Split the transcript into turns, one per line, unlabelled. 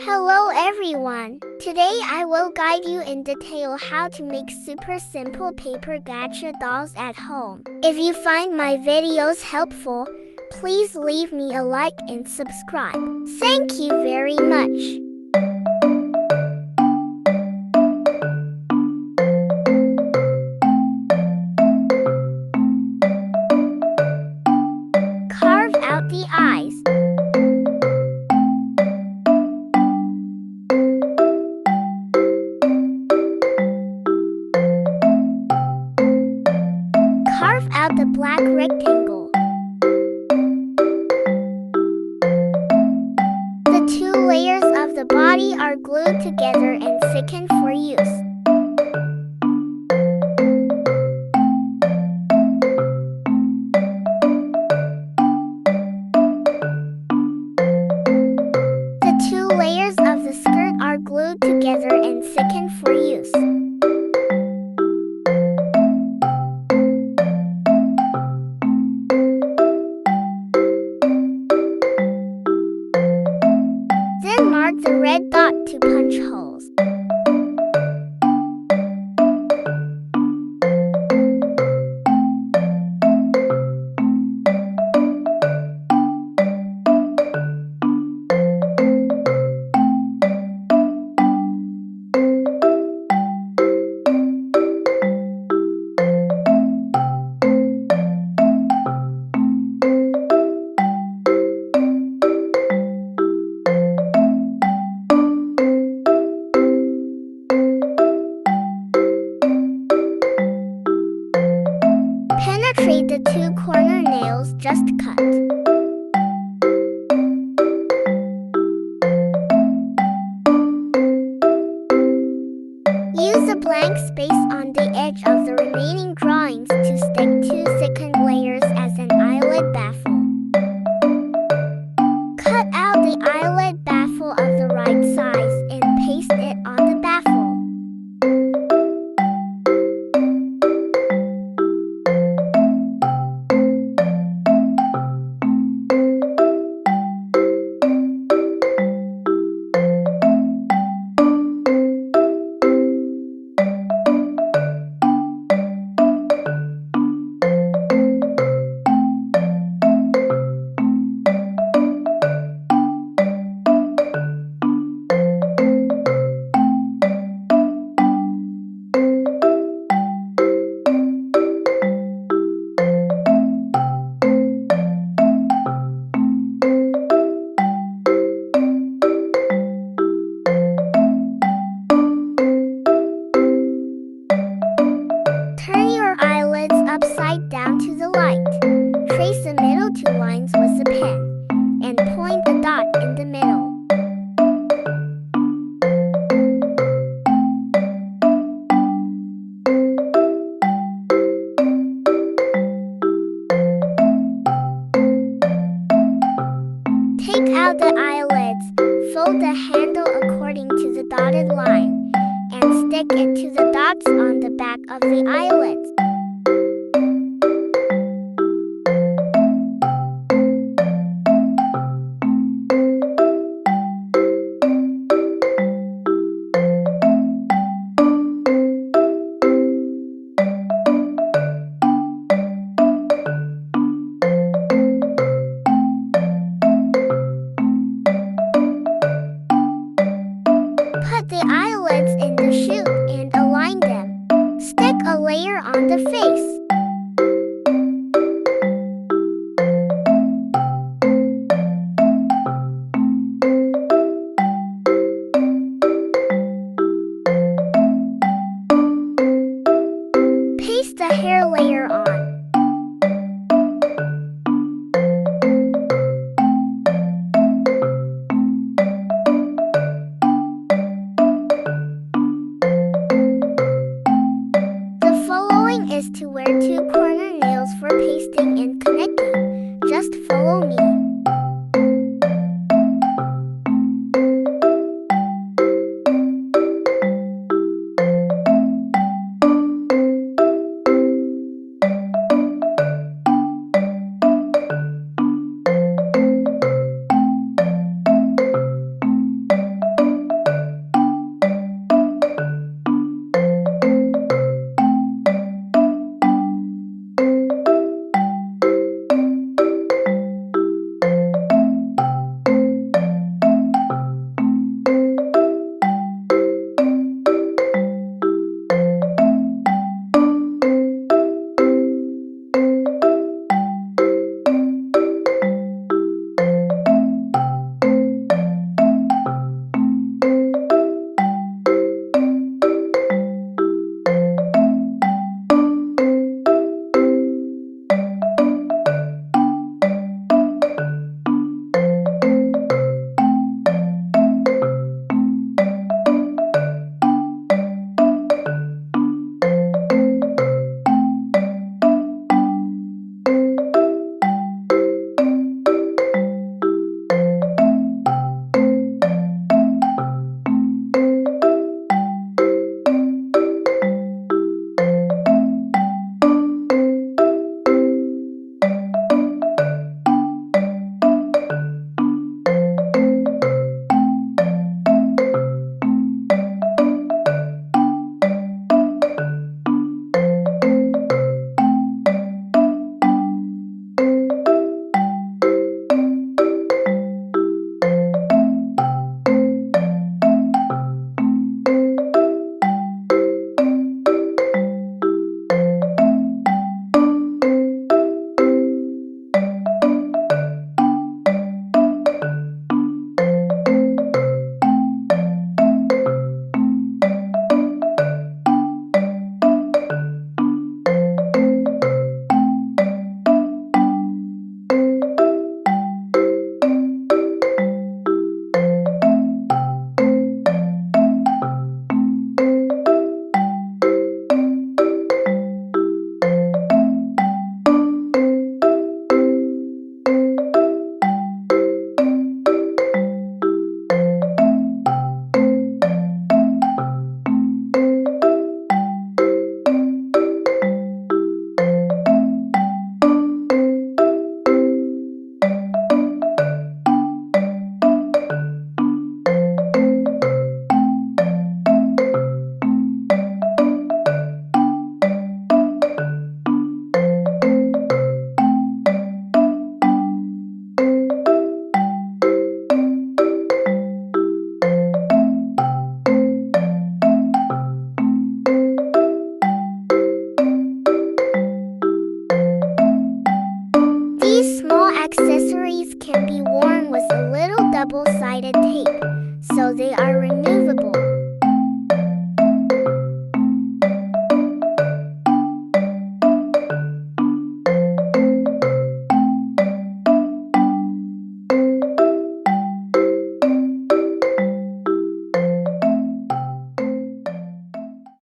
Hello everyone! Today I will guide you in detail how to make super simple paper gacha dolls at home. If you find my videos helpful, please leave me a like and subscribe. Thank you very much! Carve out the eyes. Carve out the black rectangle. The two layers of the body are glued together and thickened for use. The two layers of the skirt are glued together and thickened for use. Then mark the red dot to punch holes. Penetrate the two corner nails just cut. Use a blank space on the edge of the remaining drawings to stick two thickened layers as an eyelid baffle. Cut out the eyelid baffle of the right size and paste it on the baffle. Turn your eyelids upside down to the light. Trace the middle two lines with a pen, and point a dot in the middle. Take out the eyelids, fold the handle according to the dotted line, and stick it to the dots on the back of the eyelids. Put the eyelids in the chute and align them. Stick a layer on the face.